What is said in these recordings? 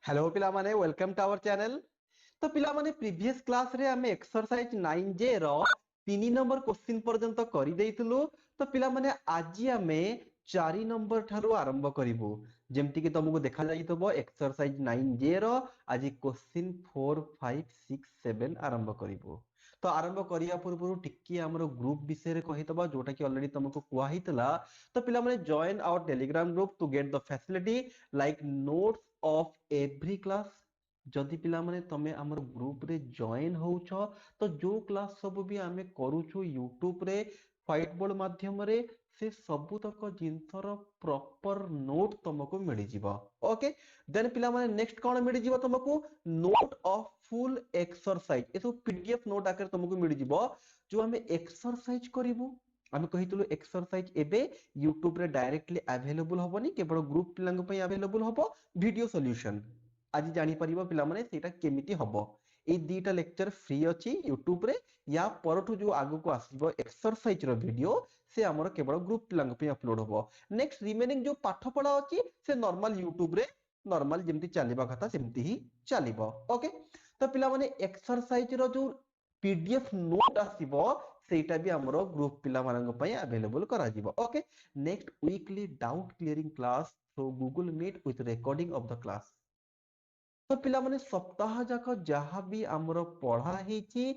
Hello पिला माने welcome to our channel. तो पिला माने प्रीवियस क्लास रे हमें एक्सरसाइज 9J रो 3 नंबर क्वेश्चन पर्यंत करि देइतलु। तो पिला माने आज हमें 4 नंबर ठारो आरंभ करिवु। जेमति कि तुमको देखा जाइतबो एक्सरसाइज 9J रो आज क्वेश्चन 4 5 6 7 आरंभ करिवु। तो आरंभ करिया पूर्व टिकी हमरो ग्रुप विषय रे कहितबा जोटा कि ऑलरेडी तुमको कुआ हितला। तो पिला माने join our Telegram group to get the facility like notes of every class. जदि पिला माने तमे हमर ग्रुप रे जॉइन होउछ तो जो क्लास सब भी आमे करूछु यूट्यूब रे व्हाइट बोर्ड माध्यम रे से सबु तक जिंसर प्रॉपर नोट तुमको मिल जिवो। ओके देन पिला माने नेक्स्ट कोन मिल जिवो तुमको नोट ऑफ फुल एक्सरसाइज ए सब पीडीएफ नोट आकर तुमको मिल जिवो जो हमें एक्सरसाइज करिवु। आमे कहितलु एक्सरसाइज एबे यूट्यूब रे डायरेक्टली अवेलेबल होबनी केवल ग्रुप पिलांग पई अवेलेबल होबो वीडियो सॉल्यूशन। आज जानि परिबो पिला माने सेटा केमिति हबो। ए दीटा लेक्चर फ्री अछि यूट्यूब रे या परठु जो आगु को आसीबो एक्सरसाइज रो वीडियो से हमर केवल ग्रुप पिलांग पे अपलोड होबो। नेक्स्ट रिमेनिंग जो पाठ पढा अछि से नॉर्मल यूट्यूब रे नॉर्मल जेमति चलीबा कथा सेमति ही चलीबो। ओके तो पिला माने एक्सरसाइज रो जो पीडीएफ नोट आसीबो सेटा भी हमरो ग्रुप पिला मानन पई अवेलेबल करा जिवो। Okay next weekly doubt clearing class through Google Meet with recording of the class. तो पिला माने सप्ताह जाक जहां भी हमरो पढ़ा हेची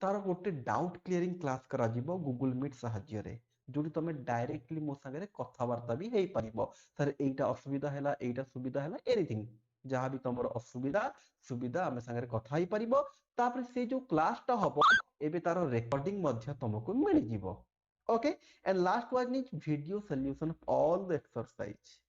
तार गोटे डाउट क्लियरिंग क्लास करा जिवो गूगल मीट सहाय्य रे जोटी तमे डायरेक्टली मो संगे कथा वार्ता भी हेई परिबो। सर एटा असुविधा हैला एटा सुविधा हैला एनीथिंग जहां भी तमरो असुविधा सुविधा हम संगे कथा हेई परिबो। तापर से जो क्लास ता हबो एबे तार रिकॉर्डिंग मध्य तुमको मिल जिवो। Okay and last one is video solution of all the exercise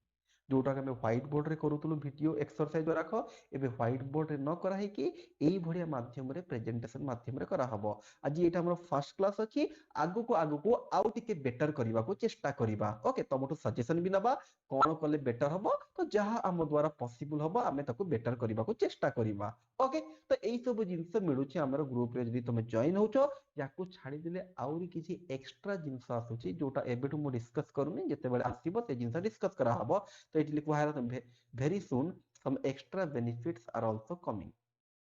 जोटा के व्हाइट बोर्ड रे करूतलु वीडियो एक्सरसाइज राख एबे व्हाइट बोर्ड रे न करा है कि एई भडिया माध्यम रे प्रेजेंटेशन माध्यम रे करा हबो। आज एटा हमर फर्स्ट क्लास अछि आगु को आउ टिके बेटर करबा को चेष्टा करबा। ओके तमटो सजेशन भी नबा कोन कले बेटर हबो तो जहां हम द्वारा पॉसिबल हबो हमें ताको बेटर करबा को चेष्टा करबा। ओके तो एई सब जिंस मिलुछि हमर ग्रुप रे जदि तुम जॉइन होचो याकू छाडी दिले आउरी किछि एक्स्ट्रा जिंस आसुछि जोटा एबेटू मु डिस्कस करूनी जते बेले आसीबो ते जिंस डिस्कस करा हबो। तो इट लिखवा है very soon some extra benefits are also coming।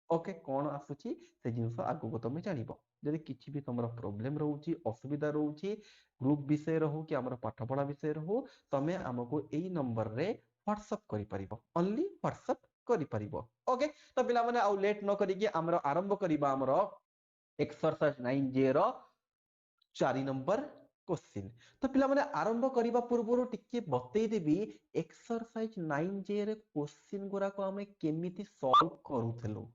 Okay कौन आसुची से जिंस आगु को तुम जानिबो। जदि किछि भी तमरो प्रॉब्लम रहउची असुविधा रहउची ग्रुप विषय रहू कि हमर पाठ पढ़ा विषय रहू तमे हमको एई नंबर रे व्हाट्सएप करि परिबो ओनली व्हाट्सएप करि परिबो। ओके तो पिला माने आउ लेट न करी कि हमर आरंभ करिबा हमर एक्सरसाइज 9J रो 4 नंबर क्वेश्चन। तो पिला माने आरंभ करिबा पूर्व टिके बतई देबी एक्सरसाइज 9J रे क्वेश्चन गुरा को हमें केमिति सॉल्व करूथलो।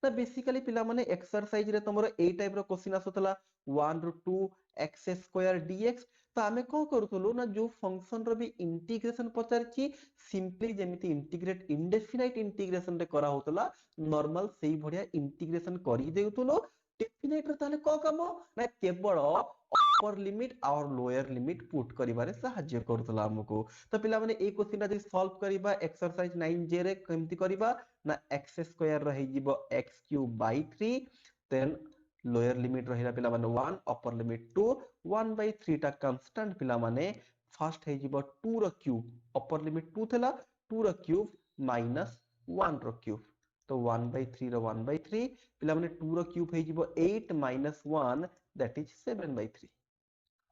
तो बेसिकली पिला माने एक्सरसाइज रे तमरो ए टाइप रो क्वेश्चन आसुतला 1 रो 2 x स्क्वायर dx। तो हमें को करूथलो ना जो फंक्शन रो भी इंटीग्रेशन पचारची सिंपली जेमिति इंटीग्रेट इंडेफिनाइट इंटीग्रेशन रे करा होतला नॉर्मल सेही भडिया इंटीग्रेशन करि देउतलो। डेफिनेट रे ताले को काम ना केवल अपर लिमिट और लोअर लिमिट पुट करिबारे सहाय्य करतला हमको। तो पिला माने ए क्वेश्चन ता सॉल्व करिबा एक्सरसाइज 9J रे केमति करिबा ना x स्क्वायर रहि जिवो x³ 3 देन लोअर लिमिट रहिला पिला माने 1 अपर लिमिट 2 1/3 टा कांस्टेंट पिला माने फर्स्ट हे जिवो 2 रो क्यूब अपर लिमिट 2 थला 2 रो क्यूब माइनस 1 रो क्यूब। तो 1/3 रो 1/3 पिला माने 2 रो क्यूब हे जिवो 8 माइनस 1 दैट इज 7/3।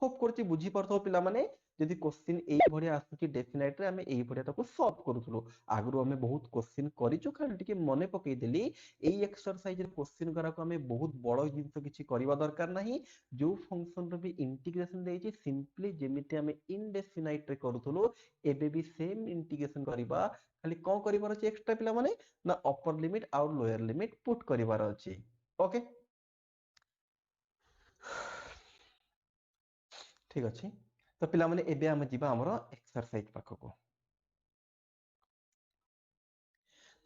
होप करछि बुझी परथो पिला माने जदि क्वेश्चन एई भडिया आसुची डेफिनेट रे हमें एई भडिया ताको सॉल्व करूथलो। आगरो हमें बहुत क्वेश्चन करिचो खाली टिके मने पकई देली एई एक्सरसाइज रे क्वेश्चन करा को हमें बहुत बड़ जिंस किछि करिवा दरकार नाही। जो फंक्शन रो भी इंटीग्रेशन देइछि सिंपली जेमिति हमें इनडेफिनाइट रे करूथलो एबे भी सेम इंटीग्रेशन करिबा खाली को करिवार अछि एक्स्ट्रा पिला माने ना अपर लिमिट और लोअर लिमिट पुट करिवार अछि। ओके ठीक अछि। तो पिला माने एबे हम जिबा हमरो एक्सरसाइज पाखको।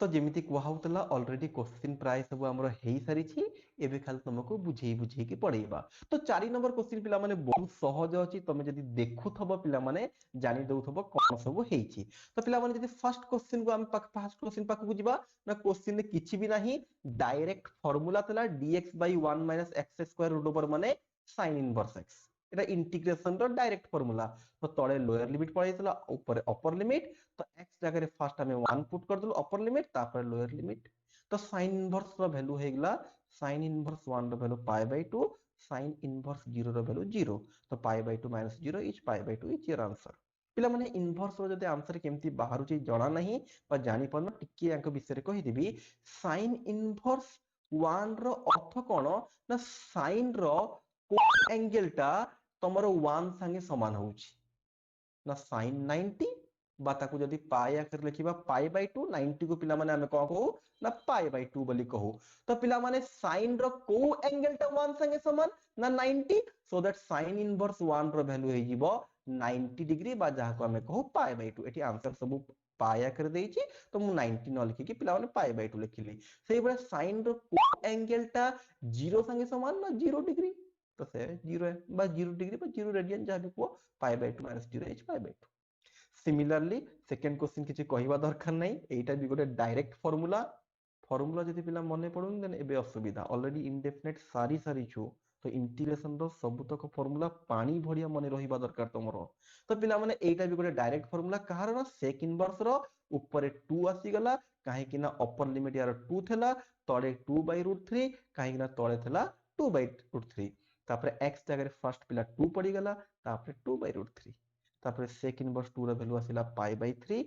तो जेमिति कुआ होतला ऑलरेडी क्वेश्चन प्राय सब हमरो हेई सारी छी एबे खाली तुमको बुझेई के पड़ेबा। तो 4 नंबर क्वेश्चन पिला माने बहुत सहज अछि तमे जदि देखुथबो पिला माने जानि दउथबो कोन सब हेई छी। तो पिला माने जदि फर्स्ट क्वेश्चन को हम फर्स्ट क्वेश्चन पाखको जिबा ना क्वेश्चन ने किछि भी नाही डायरेक्ट फार्मूला तला dx/1 - x² रूट ओवर माने sin इनवर्स x। এটা इंटीग्रेशन रो डायरेक्ट फार्मूला तो तळे लोअर लिमिट पळैतला ऊपर अपर लिमिट तो x जगह रे फर्स्ट हमें 1 पुट कर दलो अपर लिमिट तापर लोअर लिमिट तो sin इनवर्स रो वैल्यू हेगला sin इनवर्स 1 रो वैल्यू π/2 sin इनवर्स 0 रो वैल्यू 0 तो π/2 - 0 इज π/2 इज योर आंसर पिला माने इनवर्स रो जदि आंसर केमती बाहरु छि जणा नहीं बा जानि पन टिके यांक विषय रे कहि देबी sin इनवर्स 1 रो अर्थ कोन ना sin रो को एंगल टा तमरो 1 संगे समान होउछि ना sin 90 बा ताकू जदि पाई आकर लिखिबा π/2 90 को पिला माने हमें को कहू ना π/2 बोली कहू तो पिला माने sin रो को एंगल टा 1 संगे समान ना 90 सो दैट sin इनवर्स 1 रो वैल्यू हे जिवो 90 डिग्री बा जहा को हमें कहू π/2 एठी आंसर सब पाई आकर देछि तो मु 90 न लिखि कि पिला माने π/2 लिखिली सेही बळे sin रो को एंगल टा 0 संगे समान ना 0 डिग्री तो से 0 है बा 0 डिग्री बा 0 रेडियन जहा भी को π/2 - 0 h π/2 सिमिलरली सेकंड क्वेश्चन किछि कहिबा दरकार नै एटा भी गोटे डायरेक्ट फार्मूला फार्मूला जदि पिला मने पडुन देन एबे असुविधा ऑलरेडी इंडेफिनेट सारी सारी छु तो इंटीग्रेशन रो सबतक फार्मूला पानी भडिया मने रहिबा दरकार तमरो तो पिला माने एटा भी गोटे डायरेक्ट फार्मूला कहार ना सेक इनवर्स रो ऊपर 2 आसी गला काहे कि ना अपर लिमिट यार 2 थेला तळे 2/√3 काहे कि ना तळे थेला 2/√3 तापर x जगह फर्स्ट पिला 2 पड़ी गला तापर 2/√3 तापर sec इनवर्स 2 रो वैल्यू आसिला π/3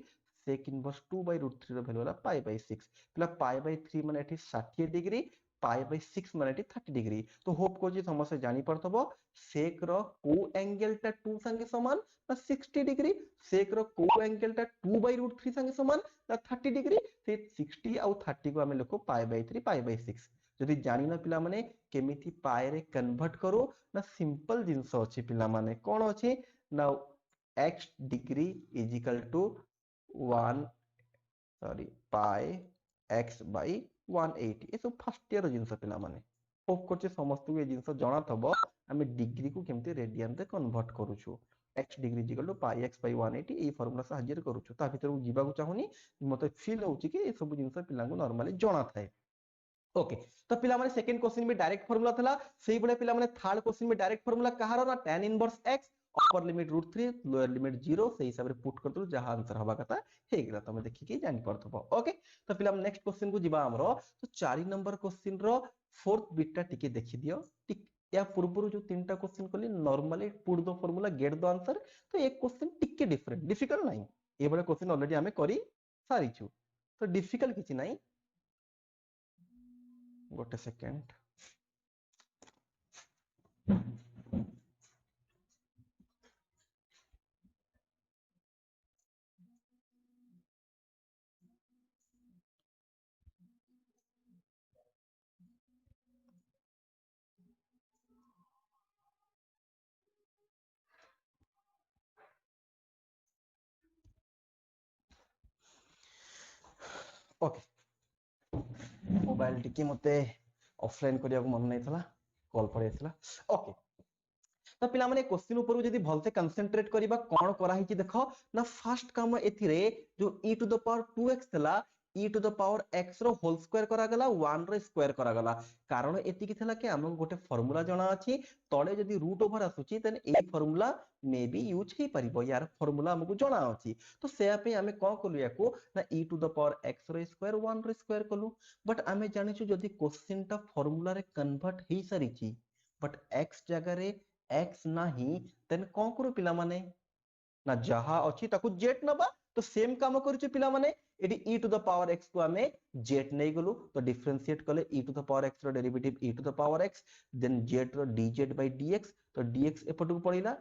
sec इनवर्स 2/√3 रो वैल्यू होला π/6 पिला π/3 माने एठी 60 डिग्री π/6 माने एठी 30 डिग्री तो होप को जे समस्या जानि परतबो sec रो को एंगल टा 2 संगे समान ना 60 डिग्री sec रो को एंगल टा 2/√3 संगे समान ना 30 डिग्री से 60 आउ 30 को हमें लिखो π/3 π/6 जदि जानि ना पिला माने केमिति पाई रे कन्वर्ट करो ना सिंपल जिंस अछि पिला माने कोन अछि ना x degree is equal to 1 sorry pi x by 180 ये सब फर्स्ट ईयर जिंस पिला माने होप करचे समस्त को ये जिंस जणा थबो हमें डिग्री को केमते रेडियन रे कन्वर्ट करूछु x degree is equal to pi x by 180 ए फार्मूला सहाय्य करूछु ता भीतर जीवा को चाहुनी मते फील होउची कि ए सब जिंस पिला को नॉर्मली जणा थाए ओके तो पिला माने सेकंड क्वेश्चन में डायरेक्ट फार्मूला थला सेही बळे पिला माने थर्ड क्वेश्चन में डायरेक्ट फार्मूला कहारो ना tan inverse x upper limit √3 lower limit 0 से हिसाब रे पुट कर दो जहां आंसर हवा कथा हे गेला तमे देखि के जानि परथबो ओके तो पिला नेक्स्ट क्वेश्चन को जिबा हमरो तो 4 नंबर क्वेश्चन रो फोर्थ बिटटा टिके देखि दियो टिक या पूर्व जो तीनटा क्वेश्चन कली नॉर्मली पुट दो फार्मूला गेट दो आंसर तो एक क्वेश्चन टिके डिफरेंट डिफिकल्ट नाही ए बळे क्वेश्चन ऑलरेडी हमें करी सारी छु तो डिफिकल्ट किछि नाही गोटे सेकेंड ओके मोबाइल टिके मते ऑफलाइन करिया को मन नै थला कॉल पर आइतला ओके तो पिला माने क्वेश्चन ऊपर जदी भलसे कंसंट्रेट करिबा कोन करा हिची देखो ना फर्स्ट काम एथिरे जो e to the power 2x थला e to the power x रो होल स्क्वायर करा गला 1 रो स्क्वायर करा गला कारण एति कि थला कि हमको गोटे फार्मूला जणा अछि तळे जदी रूट ओवर आसुची देन ए फार्मूला मे बी यूज हे परिबो यार फार्मूला हमको जणा अछि तो सेया पे हमें कोन कलु याको ना e to the power x रो स्क्वायर 1 रो स्क्वायर कलु बट हमें जानि छु जदी क्वेश्चन टा फार्मूला रे कन्वर्ट हे सारिची बट x जगह रे x नाही देन कोन करू पिला माने ना जहा अछि ताकू जेट नबा तो सेम काम करूछु पिला माने एडी e to the power x को हमें जेट नै गलु तो डिफरेंशिएट कले e to the power x रो derivative e to the power x then z रो dz by dx तो dx एपटू पड़िला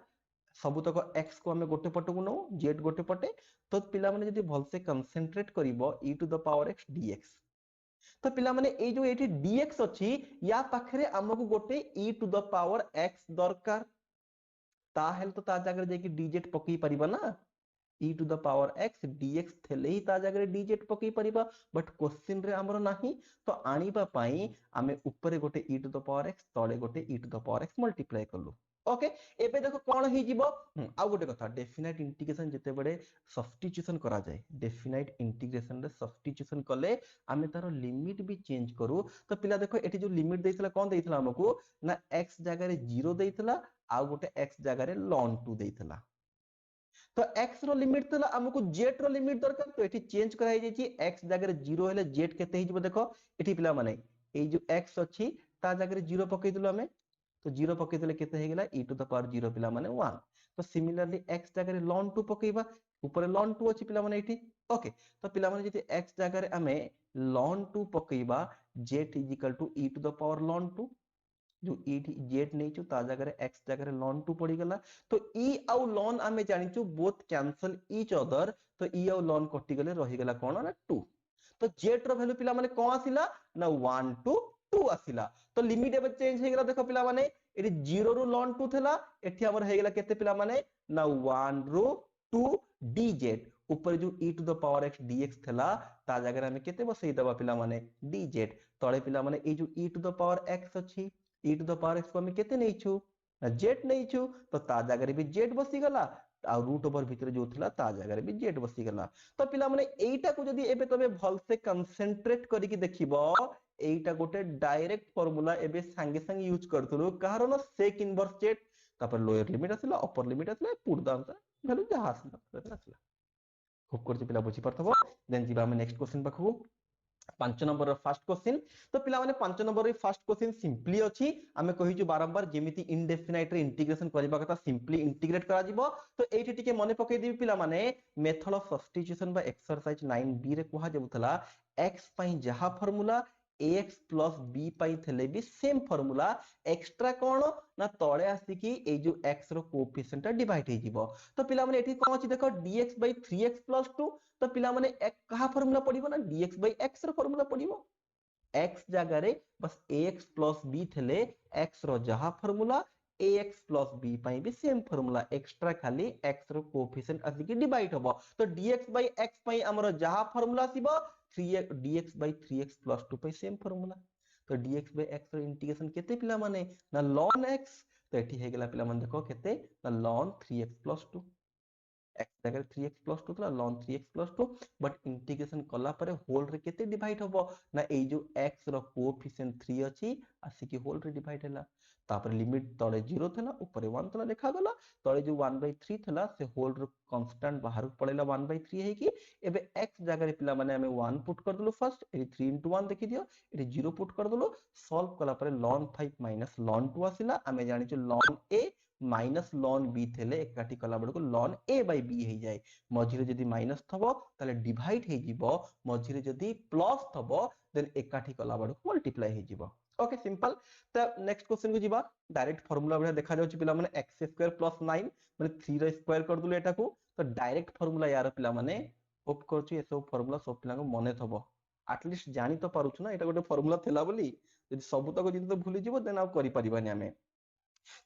सब तक x को हमें गोटे पट को नो जेट गोटे पटे तो पिला माने जदी भलसे कंसंट्रेट करिवो e to the power x dx तो पिला माने ए जो एठी dx अछि या पाखरे हमकु गोटे e to the power x दरकार ता हेल तो ता जागर जे कि dz पकई परिबा ना e to the power x dx थेले ही ता जगह dz पकई परिबा बट क्वेश्चन रे हमरो नाही तो आनिबा पई आमे ऊपर गोटे e to the power x तळे गोटे e to the power x multiply करलु ओके एबे देखो कोन ही जीवो आ गोटे कथा डेफिनाइट इंटीग्रेशन जते बडे सब्स्टिट्यूशन करा जाय डेफिनाइट इंटीग्रेशन रे सब्स्टिट्यूशन कले आमे तारो लिमिट भी चेंज करू तो पिला देखो एठी जो लिमिट देइतला कोन देइतला हमकू ना x जगह रे 0 देइतला आ गोटे x जगह रे ln 2 देइतला तो x रो लिमिट तला हमकू z रो लिमिट दरकार तो एठी चेंज करा जाय छी x जगह रे 0 हेले z केते ही जीवो देखो एठी पिला माने ए जो x अछि ता जगह रे 0 पकई दिलो हमें तो 0 पकई देले केते हे गेला e टू द पावर 0 पिला माने 1 तो सिमिलरली x जगह रे ln 2 पकईबा ऊपर ln 2 अछि पिला माने एठी ओके तो पिला माने जति x जगह रे हमें ln 2 पकईबा z e to the power ln 2 जो e z नै छु ता जगह रे x जगह रे ln 2 पड़ी गेला तो e आउ ln हमें जानि छु बोथ कैंसल ईच अदर तो e आउ ln कटि गेले रहि गेला कोन ना 2 तो z रो वैल्यू पिला माने कोन आसिला ना 1 टू 2 आसिला तो लिमिट एबे चेंज हे गेला देखो पिला माने एटी 0 रो ln 2 थेला एठी हमर हे गेला केते पिला माने ना 1 रो 2 dz ऊपर जो e to the power x dx थेला ता जगह हमें केते बसई दबा पिला माने dz तळे पिला माने ए जो e to the power x अछि e to the power x को हमें केते नै छु ना z नै छु तो ता जगह रे भी z बसी गला आ रूट ओवर भीतर जो थला ता जगह रे भी z बसी गला तो पिला माने एईटा को जदी एबे तबे भल से कंसंट्रेट करी कि देखिबो एईटा गोटे डायरेक्ट फार्मूला एबे संगे संगे यूज करथुलु कारण सेक इनवर्स z तापर लोअर लिमिट आसिला अपर लिमिट आसिला पुट द आंसर वैल्यू जहा आसिला खूब करछि पिला बुझी परथबो देन जिबा हम next question पाखु 5 number row first question तो पिला माने 5 number row first question simply अछि हमें कहिजु बारंबार जेमिति इनडेफिनाइट रे इंटीग्रेशन करबा कथा सिंपली इंटीग्रेट करा जिवो तो एठी टिके मने पकई दिबि पिला माने मेथड ऑफ सब्स्टिट्यूशन बा एक्सरसाइज 9b रे कहा जाउथला x पई जहा फार्मूला ax plus b पई थले भी सेम फार्मूला एक्स्ट्रा कोन ना तळे आसी कि ए जो x रो कोएफिशिएंट डिवाइड हे जिवो तो पिला माने एठी कोन अछि देखो dx 3x plus 2 तो पिला माने कहा फार्मूला पडिबो ना dx x रो फार्मूला पडिबो x जगह रे बस ax plus b थले x रो जहा फार्मूला ax plus b पई भी सेम फार्मूला एक्स्ट्रा खाली x रो कोएफिशिएंट आसी कि डिवाइड होबो तो dx x पई हमरो जहा formula आसीबो 3x dx 3x plus 2 पई सेम फार्मूला तो dx x रो इंटीग्रेशन केते पिला माने ना ln x तो एठी हे गेला पिला माने देखो केते ना ln 3x plus 2 x जगह 3x plus 2 तला ln 3x plus 2 but integration कला परे होल रे केते डिवाइड होबो ना ए जो x रो कोएफिशिएंट 3 अछि आसी कि होल रे डिवाइड हैला तापर लिमिट तळे 0 थला ऊपर 1 तला लिखा गला तळे जो 1/3 थला से होल रो कांस्टेंट बाहर पळेला 1/3 है कि एबे x जगह रे पिला माने हमें 1 पुट कर दलो फर्स्ट ए 3 into 1 देखि दियो ए 0 पुट कर दलो सॉल्व कला परे ln 5 minus ln 2 आसिला हमें जानि छु ln a minus ln b थेले एकाठी कला बडको ln a by b हे जाय मझिरे जदी माइनस थबो ताले डिवाइड हे जिवो मझिरे जदी प्लस थबो देन एकाठी कला बडको मल्टीप्लाई हे जिवो ओके सिंपल तो नेक्स्ट क्वेश्चन को जिबा डायरेक्ट फार्मूला बडा देखा जाउची पिला माने x² + 9 माने 3 रो स्क्वायर कर दुले एटा को तो डायरेक्ट फार्मूला यार पिला माने ऑफ करची एसो फार्मूला सब पिला को मने थबो एटलीस्ट जानि तो पारुछु ना एटा गोटे फार्मूला थेला बोली जदी सब तक जदी तो भूली जिवो देन आ करि परिबानी हमें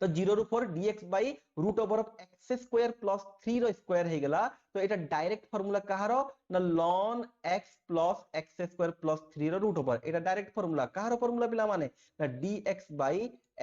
तो 0 ରୁ 4 dx by root over of x square plus 3 row square हे गेला तो एटा डायरेक्ट फार्मूला कहारो ना ln x plus x square plus 3 रो रूट ओवर एटा डायरेक्ट फार्मूला कहारो फार्मूला पिला माने ना dx by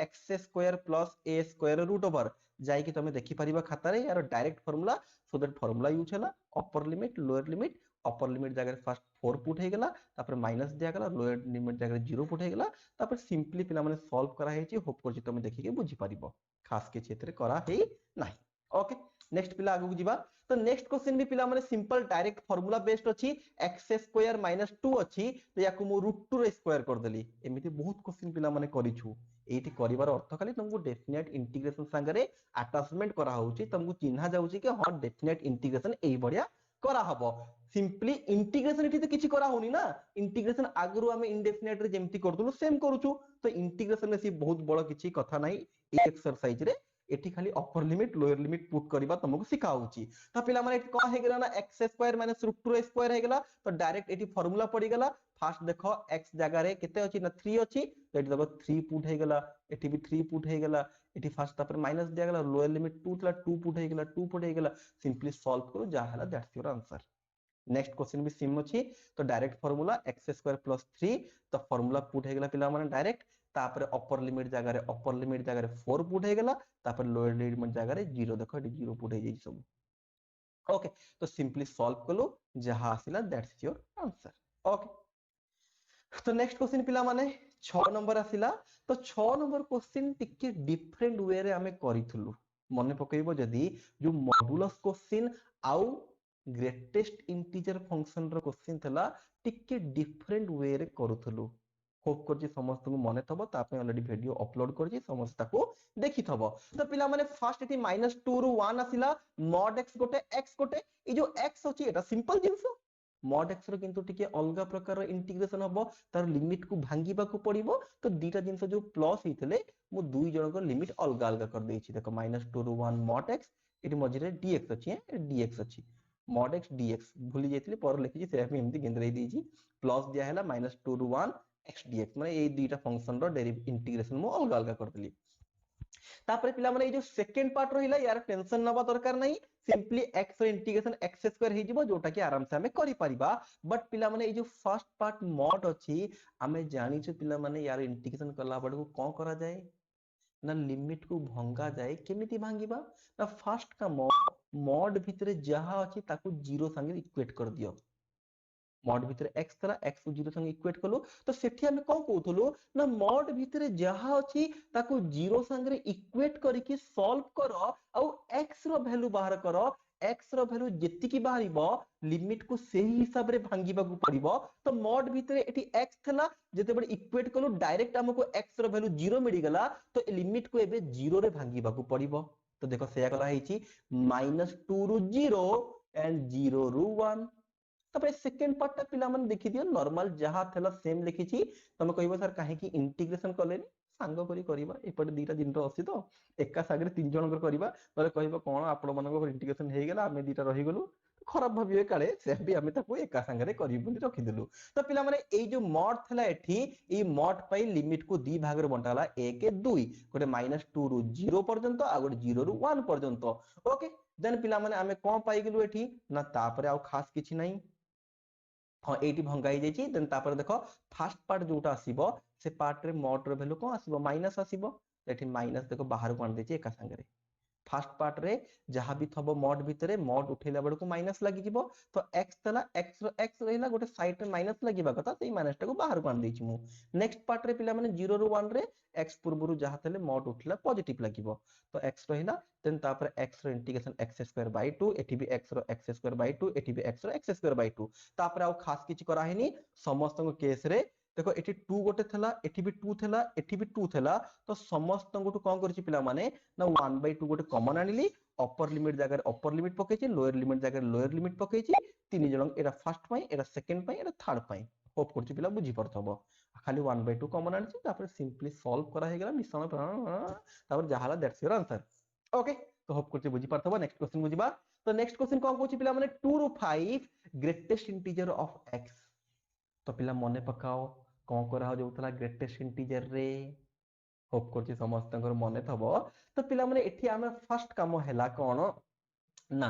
x square plus a square root over जाई कि तमे देखि परिबा खाता रे यार direct formula so that formula use हैला upper limit lower limit upper limit जगह फर्स्ट 4 पुट हे गेला तापर माइनस दिया गेला लोअर लिमिट जगह 0 पुट हे गेला तापर सिंपली पिला माने सॉल्व करा हे छि होप करछि तमे देखि के बुझी परिबो खास के क्षेत्र करा हे नाही ओके नेक्स्ट पिला आगु जिबा तो नेक्स्ट क्वेश्चन भी पिला माने सिंपल डायरेक्ट फार्मूला बेस्ड अछि x² - 2 अछि तो याकु मु √2 रे स्क्वायर कर देली एमिति बहुत क्वेश्चन पिला माने करिछु एठी करिवार अर्थ खाली तुमको डेफिनेट इंटीग्रेशन संगरे अटैचमेंट करा होउची तुमको चिन्हा जाउची कि हां डेफिनेट इंटीग्रेशन एई बढिया करा हबो सिंपली इंटीग्रेशन एठी तो किछि करा होनी ना इंटीग्रेशन आगरु हमें इंडेफिनेट रे जेमति करदुलु सेम करूछु तो इंटीग्रेशन में सी बहुत बड़ किछि कथा नाही ए एक्सरसाइज रे एठी खाली अपर लिमिट लोअर लिमिट पुट करबा तुमको सिखा होची तो पिला माने को हे गेला ना x स्क्वायर माइनस √2 स्क्वायर हे गेला तो डायरेक्ट एठी फार्मूला पड़ी गेला फास्ट देखो x जगह रे केते अछि ना 3 अछि तो एठी देखो 3 पुट हे गेला एठी भी 3 पुट हे गेला एठी फास्ट तापर माइनस दिया गेला लोअर लिमिट 2 थला 2 पुट हे गेला 2 पुट हे गेला सिंपली सॉल्व करो जा हला that's your answer next question भी सेम अछि तो direct formula x square plus 3 तो फार्मूला पुट हे गेला पिला माने डायरेक्ट तापर अपर लिमिट जगह रे 4 पुट हे गेला तापर लोअर लिमिट जगह रे 0 देखो एटी 0 पुट हे जाई सब ओके तो सिंपली सॉल्व कलो जहां आसिला दैट्स योर आंसर ओके तो नेक्स्ट क्वेश्चन पिला माने 6 नंबर आसिला तो 6 नंबर क्वेश्चन टिके डिफरेंट वे रे हमें करिथलु मने पकइबो जदी जो मॉड्यूलस क्वेश्चन आउ ग्रेटेस्ट इंटीजर फंक्शन रो क्वेश्चन थला टिके डिफरेंट वे रे करूथलु होप करछि समस्त को मने थबो तापे ऑलरेडी वीडियो अपलोड करछि समस्त ताको देखि थबो तो पिला माने फर्स्ट एटी -2 रु 1 आसिला mod x गोटे ए जो x अछि एटा सिंपल जिंस mod x रो किंतु टिके अलगा प्रकार इंटीग्रेशन हबो तार लिमिट को भांगीबा को पड़िबो तो दीटा जिंस जो प्लस हितले मु दुई जण को लिमिट अलगा अलगा कर देछि देखो -2 रु 1 mod x एटी मझिरे dx अछि dx अछि mod x dx भूली जाइतले पर लिखि से हम एमती गेंद्रई देछि प्लस दिया हैला -2 रु 1 x dx माने ए दुईटा फंक्शन रो डेरिवेटिव इंटीग्रेशन मु अलगा अलगा कर देली तापर पिला माने ए जो सेकंड पार्ट रहिला यार टेंशन नबा दरकार नाही सिंपली x रो इंटीग्रेशन x स्क्वायर हे जिवो जोटा कि आराम से हमें करि परिबा बट पिला माने ए जो फर्स्ट पार्ट mod अछि हमें जानि छु पिला माने यार इंटीग्रेशन करला बड को कोन करा जाए ना लिमिट को भंगा जाए केमिति भांगीबा ना फर्स्ट का mod भितरे जहा अछि ताकू 0 संगे इक्वेट कर दियो mod भितरे x तला x को 0 संगे इक्वेट कलो तो सेठी हमें कोन कहथलो ना mod भितरे जहा अछि ताकू 0 संगे इक्वेट करिकि सॉल्व करो औ x रो वैल्यू बाहर करो x रो वैल्यू जेति की बाहरिबो लिमिट को सही हिसाब रे भांगीबा को पड़िबो तो mod भितरे एठी x थला जेते बडे इक्वेट कलो डायरेक्ट हमको x रो वैल्यू 0 मिली गला तो लिमिट को एबे 0 रे भांगीबा को पड़िबो तो देखो सेया कला हेची -2 रु 0 एंड 0 रु 1 तबे सेकंड पार्ट ता पिला मन देखि दियो नॉर्मल जहा थला सेम लिखि छी तमे कहबो सर काहे की इंटीग्रेशन करलेनी सांग करी करबा एपटे दीटा दिन तो अछि तो एका सागरे तीन जन कर करबा तले कहबो कोन आपण मन को इंटीग्रेशन हे गेला हमें दीटा रहि गलु खराब भाबिए काले से भी हमें ताको एका संगरे करी बोली रखि देलु तो पिला माने ए जो mod थला एठी ए mod पई लिमिट को दी भाग रे बंटाला 1 2 गोटे -2 रु 0 पर्यंत आ गोटे 0 रु 1 पर्यंत ओके देन पिला माने हमें कोन पाई गेलु एठी ना तापरे आ खास किछि नाही हाँ एटी भंगाई जाइछि देन तापर देखो फर्स्ट पार्ट जोटा आसीबो से पार्ट रे mod रो वैल्यू कोन आसीबो माइनस आसीबो एठी माइनस देखो बाहर को आन देछि एका संगरे फर्स्ट पार्ट रे जहां भी थबो mod भितरे mod उठेला बड को माइनस लागि जिवो तो x तला x रहिला गोटे साइड रे माइनस लागिबा कथा सेई माइनस टा को बाहर को आन देछि मु नेक्स्ट पार्ट रे पिला माने 0 रु 1 रे x पूर्वरु जहां तले mod उठला पॉजिटिव लागिबो तो x रहिला देन तापर x रो इंटीग्रेशन x स्क्वायर बाय 2 एठी भी x रो x स्क्वायर बाय 2 एठी भी x रो x स्क्वायर बाय 2 तापर आ खास किछि करा हेनी समस्त को केस रे देखो एठी 2 गोटे थला एठी भी 2 थला एठी भी 2 थला तो समस्त को कोन करछि पिला माने ना 1/2 गोटे कॉमन आनिली अपर लिमिट जगह अपर लिमिट पकेछि लोअर लिमिट जगह लोअर लिमिट पकेछि तीन जण एरा फर्स्ट पई एरा सेकंड पई एरा थर्ड पई होप करछि पिला बुझी परथबो खाली 1/2 कॉमन आनिछि तापर सिंपली सॉल्व करा हे गेला मिश्रण तापर जहाला दैट्स योर आंसर ओके तो होप करछि बुझी परथबो नेक्स्ट क्वेश्चन बुझिबा तो नेक्स्ट क्वेश्चन कोन कहछि पिला माने 2 रु 5 ग्रेटेस्ट इंटीजर ऑफ x तो पिला मने पकाओ कोन करा हो जोतला ग्रेटेस्ट इंटीजर रे होप करछि समस्त मने थबो तो पिला माने एठी हमर फर्स्ट काम हैला कोन ना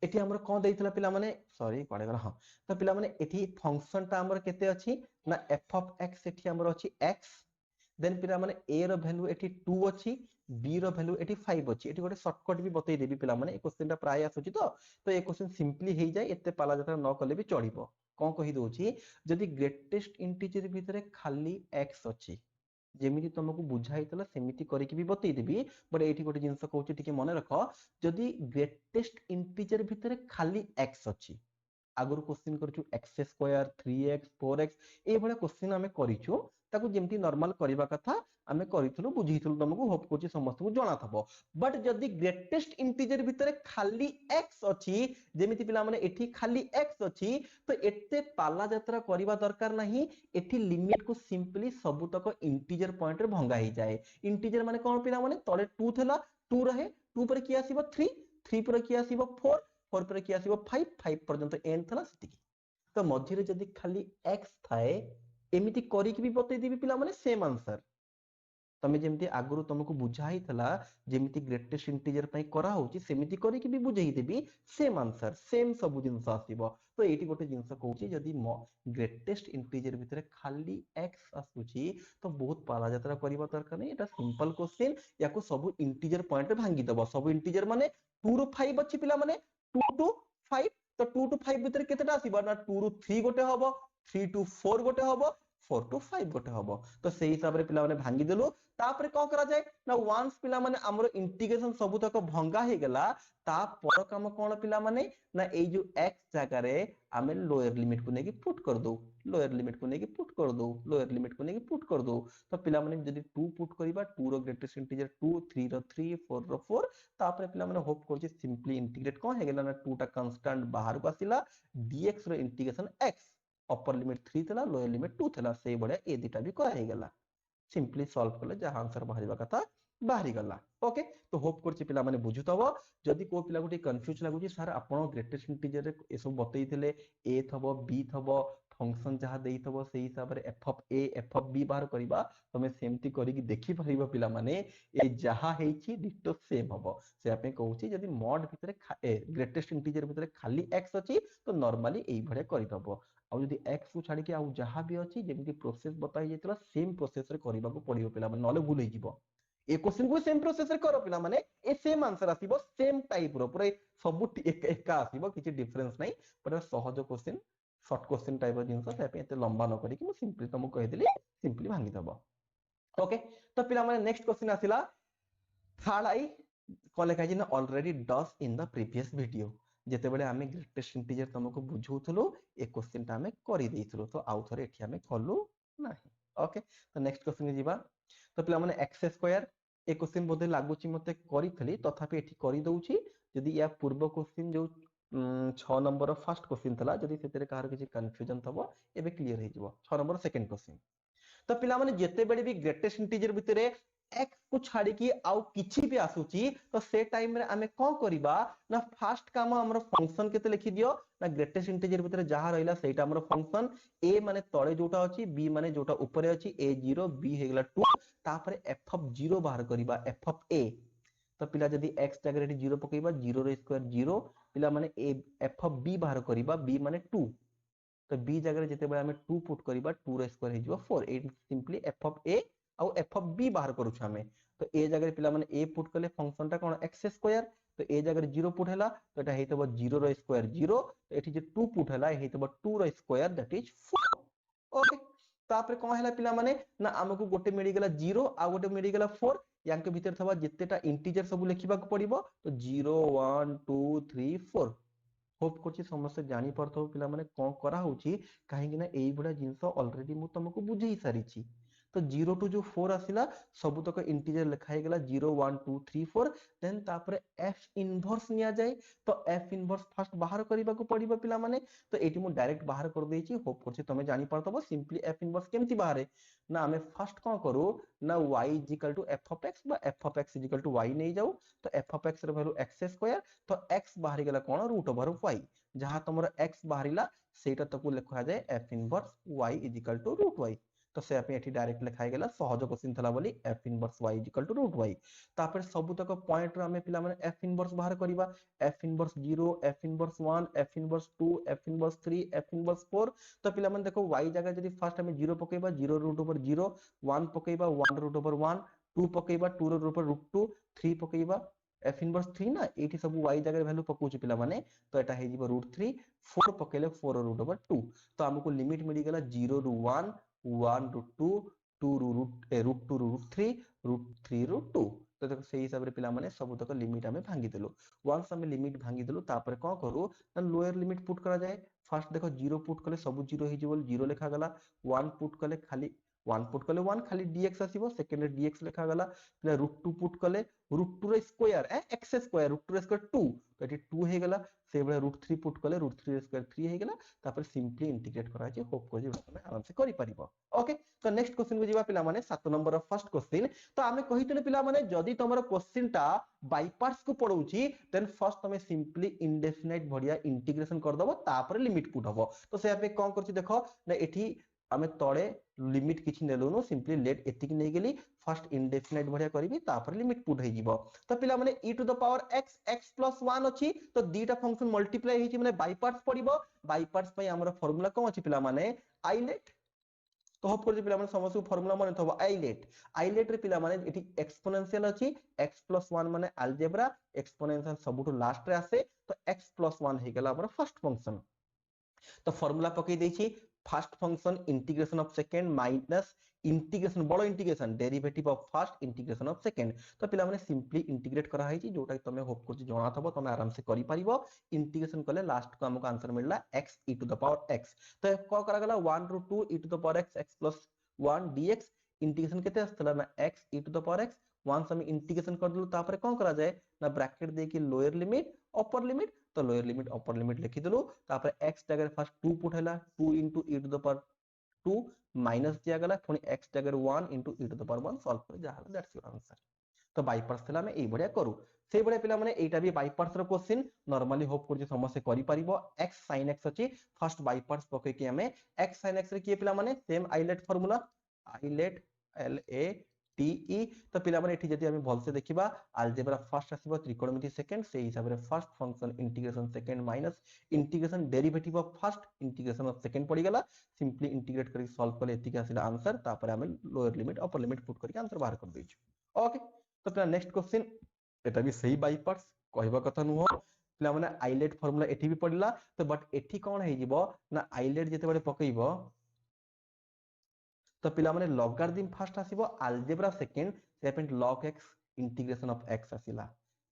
एठी हमर कोन देइतला पिला माने सॉरी पड़े गला हां तो पिला माने एठी फंक्शन ता हमर केते अछि ना f ऑफ x एठी हमर अछि x देन पिला माने a रो वैल्यू एठी 2 अछि b रो वैल्यू एठी 5 अछि एठी गोटे शॉर्टकट भी बतै देबी पिला माने ए क्वेश्चन ता प्राय आसुची तो ए क्वेश्चन सिंपली हे जाय एते पाला जता न करले भी चढ़िबो कोन कहि दोछि जदि ग्रेटेस्ट इंटीजर भितरे खाली x अछि जेमिति तुमको बुझाइतला सेमिति करिकि भी बतै देबी बट एठी गोटे जिंस कहूची टिके मने रखो जदि ग्रेटेस्ट इंटीजर भितरे खाली x अछि आगुर क्वेश्चन करछु x स्क्वायर 3x 4x ए भले क्वेश्चन हमें करिछु ताकू जेमति नॉर्मल करिबा कथा हमें करिथलु बुझिथलु तुमको होप करछि समस्त को जणा थबो बट जदि ग्रेटेस्ट इंटीजर भितरे खाली x अछि जेमिति पिला माने एठी खाली x अछि तो एते पाला यात्रा करिबा दरकार नाही एठी लिमिट को सिंपली सबुतक इंटीजर पॉइंट रे भंगा ही जाए इंटीजर माने कोन पिला माने तळे 2 थला 2 रहे 2 पर किए आसीबो 3 3 पर किए आसीबो 4 4 पर किए आसीबो 5 5 पर्यंत n थला सेतिकी तो मझिरे जदी खाली x थाए एमिति करिक भी बतै देबी पिला माने सेम आंसर तमे जेमती आगुरु तुमको बुझाई थला जेमती ग्रेटेस्ट इंटीजर पई करा होची सेमिति करी कि भी बुझाई देबी सेम आंसर सेम सब जिंस आसीबो तो एटी गोटे जिंस कहूची जदी ग्रेटेस्ट इंटीजर भितरे खाली x आसुची तो बहुत पाला यात्रा करबा दरकार नै एटा सिंपल क्वेश्चन याको सब इंटीजर पॉइंट रे भांगी दबो सब इंटीजर माने 2 रो 5 अछि पिला माने 2 टू 5 तो 2 टू 5 भितरे केतेटा आसीबो ना 2 रो 3 गोटे हबो 3 टू 4 गोटे हबो 4 टू 5 गोटे हबो तो सेही हिसाब रे पिला माने भांगी देलु तापरे कौन करा जाए ना वंस पिला माने हमरो इंटीग्रेशन सब तक भंगा हे गेला ता पर काम कोन पिला माने ना ए जो x जगह रे हमें लोअर लिमिट को नेकी पुट कर दो लोअर लिमिट को नेकी पुट कर दो लोअर लिमिट को नेकी पुट कर दो तो पिला माने जदी 2 पुट करिबा 2 रो ग्रेटेस्ट इंटीजर 2 3 रो 3 4 रो 4 तापरे पिला माने होप करछि सिंपली इंटीग्रेट कोन हे गेला ना 2 टा कांस्टेंट बाहर को आसिला dx रो इंटीग्रेशन x अपर लिमिट 3 थला लोअर लिमिट 2 थला सेही बडे ए दिटा भी करा हे गेला सिंपली सॉल्व कले जहां आंसर बाहरिबा कथा बाहरी गला ओके तो होप करछि पिला माने बुझुतबो जदी को पिला गुटी कंफ्यूज लागुची सर आपण ग्रेटेस्ट इंटीजर रे ए सब बतई थिले a थबो b थबो फंक्शन जहां देई थबो सेही हिसाब रे f of a f of b बाहर करिबा तमे सेमति करी कि देखि परिबो पिला माने ए जहां हेछि डिटो सेम हबो से आपे कहउची जदी मॉड भितरे ग्रेटेस्ट इंटीजर भितरे खाली x अछि तो नॉर्मली एई भडे करि दबो आ जदी x को छाडी के आ जहां भी अछि जेमिति प्रोसेस बताई जेतला सेम प्रोसेस रे करिबा को पडियो पिला माने नले भूल हिजिबो ए क्वेश्चन को सेम प्रोसेस रे करो पिला माने ए सेम आंसर आसीबो सेम टाइप रो पूरा सब एका आसीबो किछि डिफरेंस नै पर सहज क्वेश्चन शॉर्ट क्वेश्चन टाइप रो जिंस से पे एते लंबा न करी कि मु सिंपली तुमको कहि देली सिंपली भांगी दबो ओके तो पिला माने नेक्स्ट क्वेश्चन आसिला थर्ड आई कोन लेखा जे ना already does in the previous video जेते बेले हमें ग्रेटेस्ट इंटीजर तुमको बुझौथलो ए क्वेश्चन ता हमें करि देइथलो तो आउ थरे एठी हमें कलु नाही ओके तो नेक्स्ट क्वेश्चन जीवा तो पिला माने x स्क्वायर ए क्वेश्चन बोधे लागुची मते करिथली तथापि एठी करि दउची जदी या पूर्व क्वेश्चन जो 6 नंबर फर्स्ट क्वेश्चन थला जदी सेतेरे कार किछि कंफ्यूजन थबो एबे क्लियर हे जिवो 6 नंबर सेकंड क्वेश्चन तो पिला माने जेते बेले भी ग्रेटेस्ट इंटीजर भितरे x को छाडी की आउ किछि भी आसुची तो से टाइम रे हमें कोन करिबा ना फर्स्ट काम हमरो फंक्शन केते लिखि दियो ना ग्रेटेस्ट इंटीजर भितरे जहा रहिला सेटा हमरो फंक्शन a माने तळे जोटा अछि b माने जोटा ऊपर अछि a0 b हे गेला 2 तापरे f ऑफ 0 बाहर करिबा f ऑफ a तो पिला जदी x जगह रे 0 पकइबा 0 रो स्क्वायर 0 पिला माने a f ऑफ b बाहर करिबा b माने 2 तो b जगह जेते बेले हमें 2 पुट करिबा 2 रो स्क्वायर हे जिवो 4 it simply f of a और f ऑफ b बाहर करू छामे तो a जगह पिला माने a पुट कले फंक्शन ता कोन x स्क्वायर तो a जगह 0 पुट हैला तो एटा हेतबो 0 रो स्क्वायर 0 तो एठी जे 2 पुट हैला हेतबो 2 रो स्क्वायर दैट इज 4 ओके तापर कोन हैला पिला माने ना हमकु गोटे मिली गेला 0 आ गोटे मिली गेला 4 यांके भीतर थबा जेतेटा इंटीजर सब लिखिबा को पड़िबो तो 0 1 2 3 4 होप करछि समस्त जानि परथो पिला माने कोन करा होछि काहे कि ना एई बडा जिंस ऑलरेडी मु तुमको बुझेई सारिछि तो 0 टू जो 4 आसिला सब तक इंटीजर लिखा हे गेला 0 1 2 3 4 देन तापरे f इनवर्स निया जाय तो f इनवर्स फर्स्ट बाहर करिबा को पड़िबो पिला माने तो एटी मु डायरेक्ट बाहर कर देछि होप करछि तमे जानि परथबो सिंपली f इनवर्स केमति बाहर ना हमें फर्स्ट कोन करू ना y f of x बा f of x y नै जाऊ तो f of x रे वैल्यू x स्क्वायर तो x बाहर गेला कोन रूट ओवर y जहां तमरो x बाहरिला सेटा तको लिखा जाय f inverse y root y तो से आपे एठी डायरेक्ट लिखा गेला सहज क्वेश्चन थला बोली f inverse y root y तापर सब तक पॉइंट रो हमें पिला माने f इनवर्स बाहर करिबा f inverse 0 f inverse 1 f inverse 2 f inverse 3 f inverse 4 तो पिला माने देखो y जगह जदी फर्स्ट हमें 0 पकेबा 0 रूट ओवर 0 1 पकेबा 1 रूट ओवर 1 2 पकेबा 2 रूट ओवर रूट 2 3 पकेबा f इनवर्स 3 ना एठी सब y जगह वैल्यू पकोछि पिला माने तो एटा हे जिवो रूट 3 4 पकेले 4 रूट ओवर 2 तो हमको लिमिट मिली गेला 0 root 1 1 root 2 2 root 2 root 3 root 3 root 2 तो देखो सही हिसाब रे पिला माने सब तक लिमिट हमें भांगी देलो वंस हमें लिमिट भांगी देलो तापर कोन करू ना लोअर लिमिट पुट करा जाए फर्स्ट देखो 0 पुट कले सब 0 हे जिवो 0 लिखा गला 1 पुट कले खाली 1 पुट कले 1 खाली dx आसीबो सेकंड रे dx लिखा गला पिला √2 पुट कले √2 रे स्क्वायर x स्क्वायर √2 रे स्क्वायर 2 तो एटी 2 हे गला से बळे √3 पुट कले √3 रे स्क्वायर 3 हे गला तापर सिंपली इंटीग्रेट करा जे होप को जे तमे आराम से करि परिबो ओके तो नेक्स्ट क्वेश्चन को जीवा पिला माने 7 नंबर रो फर्स्ट क्वेश्चन तो आमे कहितले पिला माने जदी तमरो क्वेश्चन टा बाय पार्ट्स को पढौची देन फर्स्ट तमे सिंपली इंडेफिनाइट भडिया इंटीग्रेशन कर दबो तापर लिमिट पुट हबो तो से आपे कोन करछि देखो ना एठी आमे तळे लिमिट किछि नेलुनो सिंपली लेट एतिक नै गेली फर्स्ट इंडेफिनाइट भडिया करबी तापर लिमिट पुट हे जीवो तो पिला माने e to the power x x + 1 अछि तो दीटा फंक्शन मल्टीप्लाई हेछि माने बाय पार्ट्स पडिबो बाय पार्ट्स पय हमर फार्मूला कोन अछि पिला माने आइलेट तो होप कर पिला माने समस्त फार्मूला माने थबो आइलेट रे पिला माने एठी एक्सपोनेंशियल अछि x + 1 माने अलजेब्रा एक्सपोनेंशियल सबुटो लास्ट रे आसे तो x + 1 हे गेला हमर फर्स्ट फंक्शन तो फार्मूला पकई देछि first function integration of second minus integration बड़ो integration derivative of first integration of second तो पिला माने सिंपली इंटीग्रेट करा है जोटा तमे होप कर जणा थबो तमे आराम से करि परिबो इंटीग्रेशन कले लास्ट को हमको आंसर मिलला x e to the power x तो को करा गला 1 * 2 e to the power x x + 1 dx integration केते आस्तला ना x e to the power x वन समय इंटीग्रेशन कर दलु तापर कोन करा जाय ना ब्रैकेट दे के लोअर लिमिट अपर लिमिट तो लोअर लिमिट अपर लिमिट लिखि दलु तापर x जगह फर्स्ट 2 पुट हैला 2 * e to the power 2 minus दिया गला पुनी x जगह 1 * e to the power 1 solve कर जा हला दैट्स योर आंसर तो बाय पार्ट्स थला में ए बढिया करू से बढिया पिला माने एटा भी बाय पार्ट्स रो क्वेश्चन नॉर्मली होप कर जे समस्या करि परिबो x sin x अछि फर्स्ट बाय पार्ट्स पके के हमें x sin x रे के पिला माने same ILATE formula ILATE l a t e तो पिला माने एठी जति हम भल से देखिबा अलजेब्रा फर्स्ट आसीबो त्रिकोणमिति सेकंड से हिसाब रे first function integration second minus integration derivative of first integration of second पड़ी गला सिंपली इंटीग्रेट करी सॉल्व करले एतिक आसीला आंसर तापर हम lower limit upper limit put करके आंसर बाहर कर देछु ओके तो पिला नेक्स्ट क्वेश्चन एटा भी सही बाय पार्ट्स कहबा कथा नुहो पिला माने आइलेट फार्मूला एठी भी पड़िला तो बट एठी कोन हे जिवो ना आइलेट जेते बडे पकइबो तो पिला माने लॉगारिथम फर्स्ट आसीबो अलजेब्रा सेकंड सेपेंट log x integration of x आसीला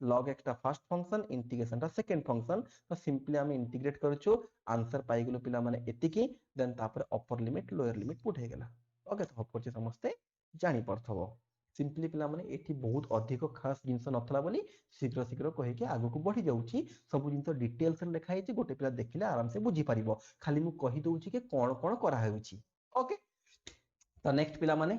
log x टा फर्स्ट फंक्शन इंटीग्रेशन टा सेकंड फंक्शन तो सिंपली हम इंटीग्रेट करछु आंसर पाई गेलो पिला माने एतिकी देन तापर upper limit lower limit put हे गेला ओके तो होप करछि समस्ते जानि पड़थबो सिंपली पिला माने एठी बहुत अधिक खास जिंस नथला बोली शीघ्र शीघ्र कहि के आगु को बढ़ी जाउची सब जिंस डिटेल्स रे लिखा हेची गोटे पिला देखिले आराम से बुझी परिबो खाली मु कहि दउची के कोन कोन करा हेउची ओके तो नेक्स्ट पिला माने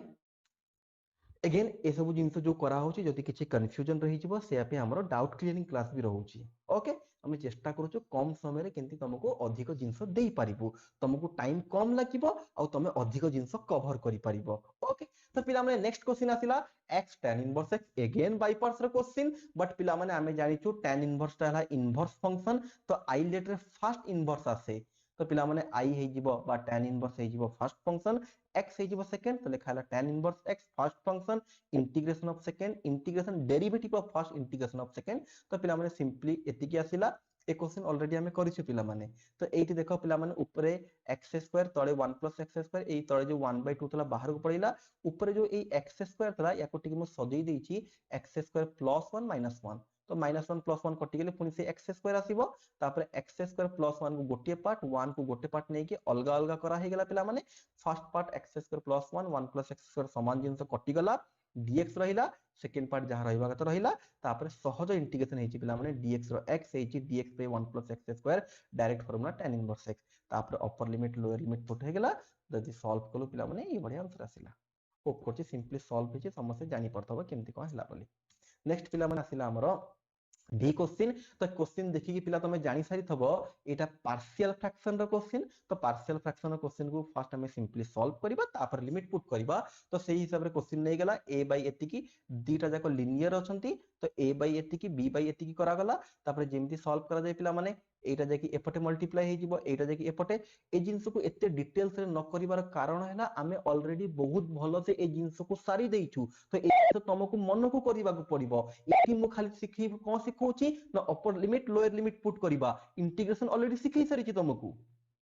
अगेन ए सब जिंस जो करा होची जति किछि कंफ्यूजन रही जिवो से आपे हमरो डाउट क्लियरिंग क्लास भी रहउची ओके हम चेष्टा करूछु कम समय रे केंति तुमको अधिक जिंस देई परिबो तुमको टाइम कम लागिबो आ तुमे अधिक जिंस कवर करि परिबो ओके तो पिला माने नेक्स्ट क्वेश्चन आसिला x tan inverse x again by parts रे क्वेश्चन बट पिला माने हमें जानिछु tan इनवर्स ता हला इनवर्स फंक्शन तो आइलेट रे फर्स्ट इनवर्स आसे तो पिला माने i हे जिवो बा tan इनवर्स हे जिवो फर्स्ट फंक्शन x हे जिवो सेकंड तो लिखा हला tan inverse x first function integration of second integration derivative of first integration of second तो पिला माने सिंपली एतिकी आसिला ए क्वेश्चन ऑलरेडी हमें करिछु पिला माने तो एठी देखो पिला माने ऊपरे x² तळे 1 + x² एई तळे जो 1/2 तला बाहर को पड़िला ऊपरे जो एई x² तला याको टिक मु सजेई देइछि x² + 1 - 1 तो -1 + 1 कटि गेले पुनी से x² आसीबो तापर x² + 1 को गोटे पार्ट 1 को गोटे पार्ट नै के अलगा अलगा करा हे गेला पिला माने फर्स्ट पार्ट x² + 1 1 + x² समान जिंस कटि गला dx रहिला सेकंड पार्ट जहां रहिबा कत रहिला तापर सहज इंटीग्रेशन हेछि पिला माने dx रो x हेछि dx / 1 + x² direct formula tan inverse x तापर upper limit lower limit put हे गेला जदि सॉल्व कलो पिला माने ई बढ़िया आंसर आसिला होप करछि सिंपली सॉल्व हेछि समस्या जानि पड़तबो केमति कोन हला बोली नेक्स्ट पिला माने आसिला हमरो डी क्वेश्चन तो क्वेश्चन देखि कि पिला तमे जानि सारी थबो एटा पार्शियल फ्रैक्शन रो क्वेश्चन तो पार्शियल फ्रैक्शन रो क्वेश्चन को फर्स्ट हमें सिंपली सॉल्व करिबा तापर लिमिट पुट करिबा तो सेही हिसाब रे क्वेश्चन नै गेला a बाय एतिकी दीटा जाको लिनियर अछंती तो a बाय एतिकी b बाय एतिकी करा गला तापर जेमति सॉल्व करा जाय पिला माने एटा जाकी एपटे मल्टीप्लाई हे जिवो एटा जाकी एपटे ए जिंस को एते डिटेल्स रे न करिवार कारण हैला हमें ऑलरेडी बहुत भलो से ए जिंस को सारी देइछु तो ए तो तुमको मन को करिबा को पड़िबो एठी मु खाली सिखि कोन सिखौची ना अपर लिमिट लोअर लिमिट पुट करिबा इंटीग्रेशन ऑलरेडी सिखै सारिछि तुमको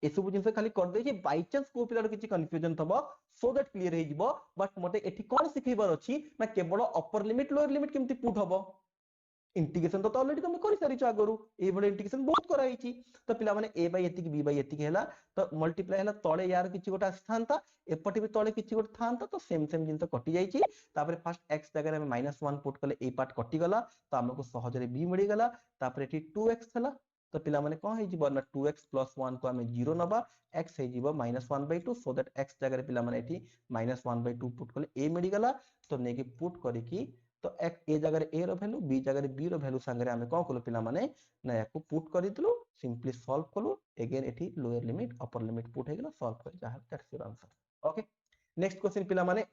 ए सब जिंस खाली कर दे जे बाय चांस को पिलार किछि कंफ्यूजन थबो सो दैट क्लियर हे जिवो बट मते एठी कोन सिखैबार अछि ना केवल अपर लिमिट लोअर लिमिट केमति पुट हबो इंटीग्रेशन तो ऑलरेडी तुम कर सारी आगु ये बड़े इंटीग्रेशन बहुत कराई तो पिला माने a बाय एतिक b बाय एतिक हैला तो मल्टीप्लाई हैला तळे यार किछि गोटा आस्थांता एपटे भी तळे किछि गोटा थांता तो सेम सेम जिंस कटि जाईची तापर फर्स्ट x जगह में -1 पुट कले ए पार्ट कटि गला तो हमको सहजरे b मिली गला तापर एठी 2x हैला तो पिला माने कोन हे जिवो ना 2x + 1 को हमें 0 नबा x हे जिवो -1/2 सो दैट x जगह पिला माने एठी -1/2 पुट कले a मिली गला तो नेकी पुट करिकी तो एक ए जगह ए रो वैल्यू बी जगह बी रो वैल्यू संगे हमें कोन कलो पिला माने ना याको पुट करि दिलु सिंपली सॉल्व कलो अगेन एठी lower limit upper limit put हे गेला सॉल्व कर जा that's your answer okay next question पिला माने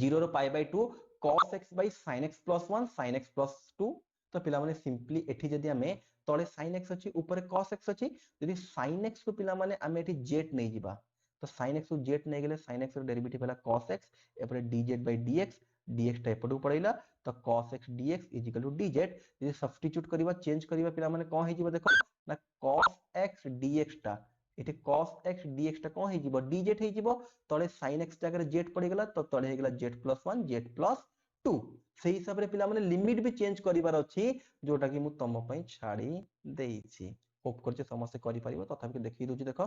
0 रो π/2 cos x by sin x plus 1 sin x plus 2 तो पिला माने सिंपली एठी जदी हमें तळे sin x अछि ऊपर cos x अछि जदी sin x को पिला माने हमें एठी z नै जिबा तो sin x को z नै गेले sin x रो डेरिवेटिव होला cos x एपरे dz by dx dx टा एपटू पड़ैला तो cos x dx = dz यदि सब्स्टिट्यूट करबा चेंज करबा पिला माने कोन हे जिवो देखो ना cos x dx टा एठी cos x dx टा कोन हे जिवो dz हे जिवो तळे sin x जगह z पड़ी गला तो तळे हे गला z + 1 z + 2 सेही हिसाब रे पिला माने लिमिट भी चेंज करिवार अछि जोटा कि मु तम पई छाडी देइछि होप करछे समस्त करि परिबो तथापि देखि दोछि देखो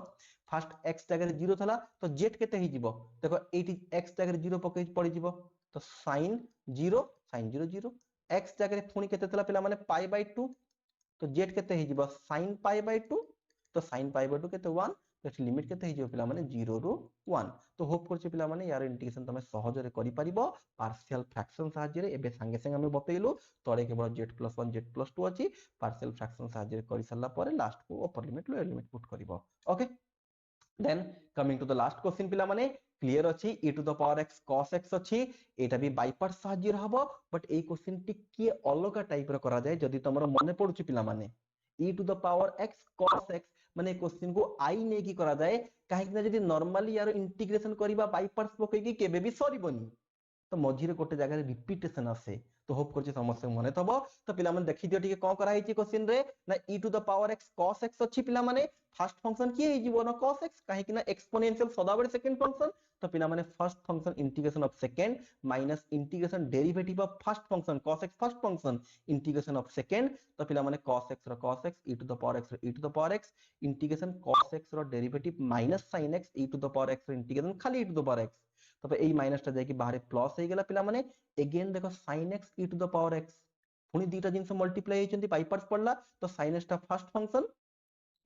फर्स्ट x जगह 0 थला तो z केते हे जिवो देखो एठी x जगह 0 पकई पड़ी जिवो तो sin 0 0 x जगह पुणी केते थला पिला माने π/2 तो z केते हे जिवो sin π/2 तो sin π/2 केते 1 तो लिमिट केते हे जिवो पिला माने 0 रु 1 तो होप करछे पिला माने यार इंटीग्रेशन तमे सहज रे करि परिबो पार्शियल फ्रैक्शन साहाय्य रे एबे संगे संगे हम बतैलु तळे केवल z + 1 z + 2 अछि पार्शियल फ्रैक्शन साहाय्य रे करि सल्ला परे लास्ट को upper limit lower limit put करिवो okay then coming to the last question पिला माने क्लियर अछि e to the power x cos x अछि एटा भी बाय पार्ट साहाय्य रहबो बट ए क्वेश्चन टिके अलगा टाइप रो करा जाय जदी तमरो मने पडुछि पिला माने e to the power x cos x माने क्वेश्चन को आई ने की करा जाय काहे कि जदी नॉर्मली यार इंटीग्रेशन करबा बाय पार्ट्स पके की केबे भी सरीबनी तो मझिरे गोटे जगह रिपीटेशन आसे तो होप करछि समस्या मने थबो तो पिला माने देखि दियो टिके कोन करा हिची क्वेश्चन रे ना e to the power x cos x अछि पिला माने फर्स्ट फंक्शन की हे जीवो ना cos x काहे कि ना एक्सपोनेंशियल सदाबळे सेकंड फंक्शन तो पिला माने first function integration of second minus integration derivative of first function cos x first function integration of second तो पिला माने cos x रो cos x e to the power x रो e to the power x integration cos x रो derivative minus sin x e to the power x रो integration खाली e to the power x तब एई minus टा जाय कि बाहर plus हे गेला पिला माने अगेन देखो sin x e to the power x पुनी दीटा जिंस मल्टीप्लाई हेचंती बाय पार्ट्स पडला तो sin x टा first function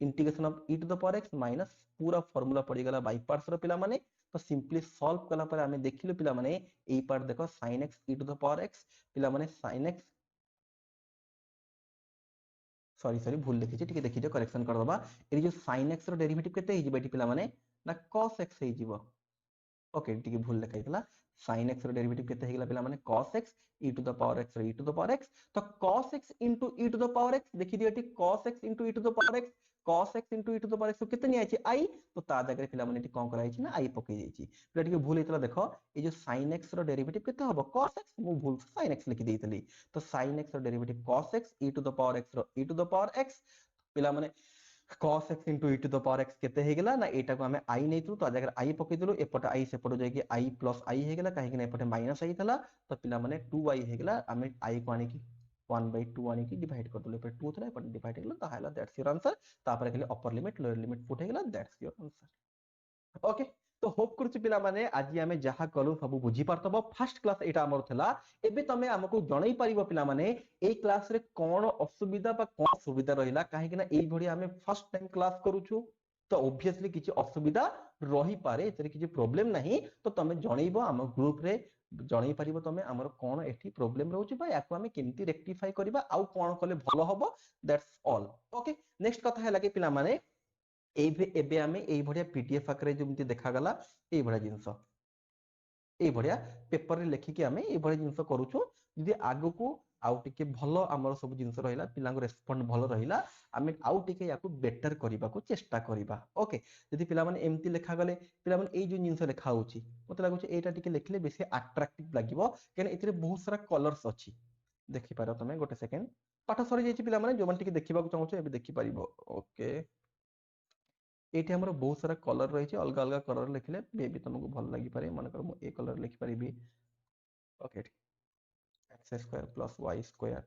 integration of e to the power x minus पूरा फार्मूला पड़ी गला बाय पार्ट्स रो पिला माने तो सिंपली सॉल्व कला पर हमें देखिलो पिला माने एई पार्ट देखो sin x e to the power x पिला माने sin x सॉरी भूल लिखि छी ठीक देखि जो करेक्शन कर दबा ए जो sin x रो डेरिवेटिव केते हे जिवो एटी पिला माने ना cos x हे जिवो ओके टिके भूल लिखा इतला sin x रो डेरिवेटिव केते हेगला पिला माने cos x e to the power x रो e to the power x तो cos x into e to the power x देखि दियो टी cos x into e to the power x cos x into e to the power x तो केते नि आइछि i तो ता जगह पिला माने टी कोन करा आइछि ना i पके जाइछि पिला टिके भूल इतला देखो ए जो sin x रो डेरिवेटिव केते हबो cos x मु भूल sin x लिखि देइतली तो sin x रो derivative cos x e to the power x रो e to the power x पिला माने cos x into e to the power x केते हे गेला ना एटा को हमें i नै तु तो जगह i पके दिलु एपटे i से पडो जाय कि i plus i हे गेला काहे कि ना एपटे माइनस i थला तो पिला माने 2i हे गेला हमें i को आनी कि 1/2 आनी कि डिवाइड कर दिलु एपटे 2 थला एपटे डिवाइड हे गेला तो हैला दैट्स योर आंसर तापर के upper limit lower limit put हे गेला दैट्स योर आंसर ओके तो होप करछि पिला माने आजि हमें जहा कलु सब बुझी पारतबो फर्स्ट क्लास एटा हमर थला एबे तमे हमकु जणै परिबो पिला माने ए क्लास रे कोन असुविधा बा कोन सुविधा रहिला काहे कि ना एई भडी हमें फर्स्ट टाइम क्लास करूछु तो ऑब्वियसली किछि असुविधा रही पारे एतरे किछि प्रॉब्लम नाही तो तमे जणैबो हम ग्रुप रे जणै परिबो तमे हमर कोन एठी प्रॉब्लम रहउछि बा याको हमें केमति रेक्टिफाई करबा आउ कोन कले भलो हबो दैट्स ऑल ओके नेक्स्ट कथा हैला कि पिला माने एबे हमें एई भडिया पीडीएफ आकरे जेमति देखा गला एई भडिया जिंस एई भडिया पेपर रे लेखि कि हमें एई भडिया जिंस करूछु जदि आगु को आउ टिके भलो हमर सब जिंस रहिला पिलांग रेस्पोंड भलो रहिला हमें आउ टिके याकू बेटर करिबा को चेष्टा करिबा ओके जदि पिला माने एमति लेखा गले पिला माने एई जो जिंस लेखा होछि मते लागुछि एटा टिके लेखले बेसी अट्रैक्टिव लागिवो केन एथिरे बहुत सारा कलर्स अछि देखि पारो तमे गोटे सेकंड पाठ सरी जायछि पिला माने जो मन टिके देखिबा को चाहछे एबे देखि परिबो ओके एठी हमर बहुत सारा कलर रही है अलग अलग कलर लिखले मे भी तुमको भल लगी पारे मन कर मु ए कलर लिखि परिबी okay x square plus y square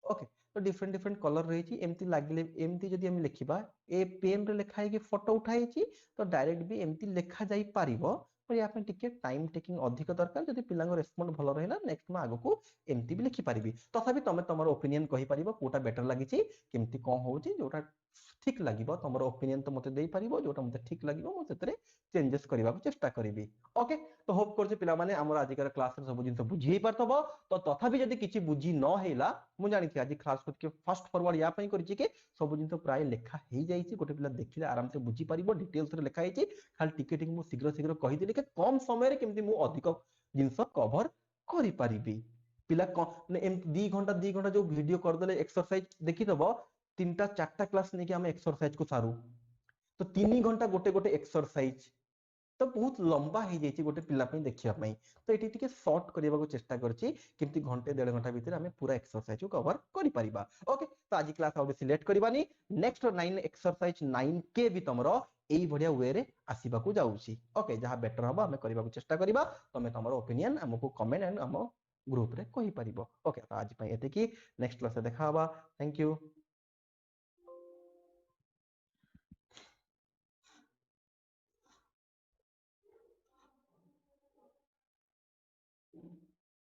okay तो डिफरेंट डिफरेंट कलर रही एमती लगे एमती जदि हम लिखा ए पेन रे लिखा है फोटो उठाई तो डायरेक्ट भी एमती लिखा जाई पारिबो पर या टिके टाइम टेकिंग अधिक दरकार जदि पिलांग रेस्पॉन्ड भलो रहिला नेक्स्ट मैं आगो को एमती भी लिखि पारिबी तथापि तमे तमरो ओपिनियन कहि पारिबो कोटा बेटर लागिछि केमती कोन होउछि जोटा ठीक लागिबो तमरो ओपिनियन तो मते देई पारिबो जोटा मते ठीक लागिबो मो सेतरे चेंजेस करबा को चेष्टा करबी ओके तो होप करछि पिला माने हमर आजिकर क्लास रे सब जिंस बुझी हे परतबो तो तथापि जदि किछि बुझी न हेला मु जानि थि आज क्लास के फास्ट फॉरवर्ड या पई करछि के सब जिंस प्राय लेखा हे जाईछि गोटे पिला देखिले आराम से बुझी पारिबो डिटेल्स रे लेखा हेछि खाली टिके टिके मु शीघ्र शीघ्र कहि देली के कम समय रे केमति मु अधिक जिंस कवर करि पारिबी पिला एम 2 घंटा जो वीडियो कर देले एक्सरसाइज देखि दबो 3टा 4टा क्लास नेकी हम एक्सरसाइज को सारू तो 3 घंटा गोटे गोटे एक्सरसाइज तो बहुत लंबा हो जाए गोटे पिला देखिया तो ये टिके शॉर्ट करने को चेष्टा करछि केमती घंटे 1.5 घंटा भीतर हमें पूरा एक्सरसाइज को कवर करि परिबा ओके तो आज क्लास आउ बेसी लेट करबानी नेक्स्ट 9 एक्सरसाइज 9 के भी तमरो एई बढ़िया वे रे आसीबा को जाउछि ओके जहां बेटर हबा हमें करबा को चेष्टा करबा तमे तमरो ओपिनियन हमको कमेंट एंड हम ग्रुप रे कहि परिबो ओके तो आज पई एते की नेक्स्ट क्लास देखा हबा थैंक यू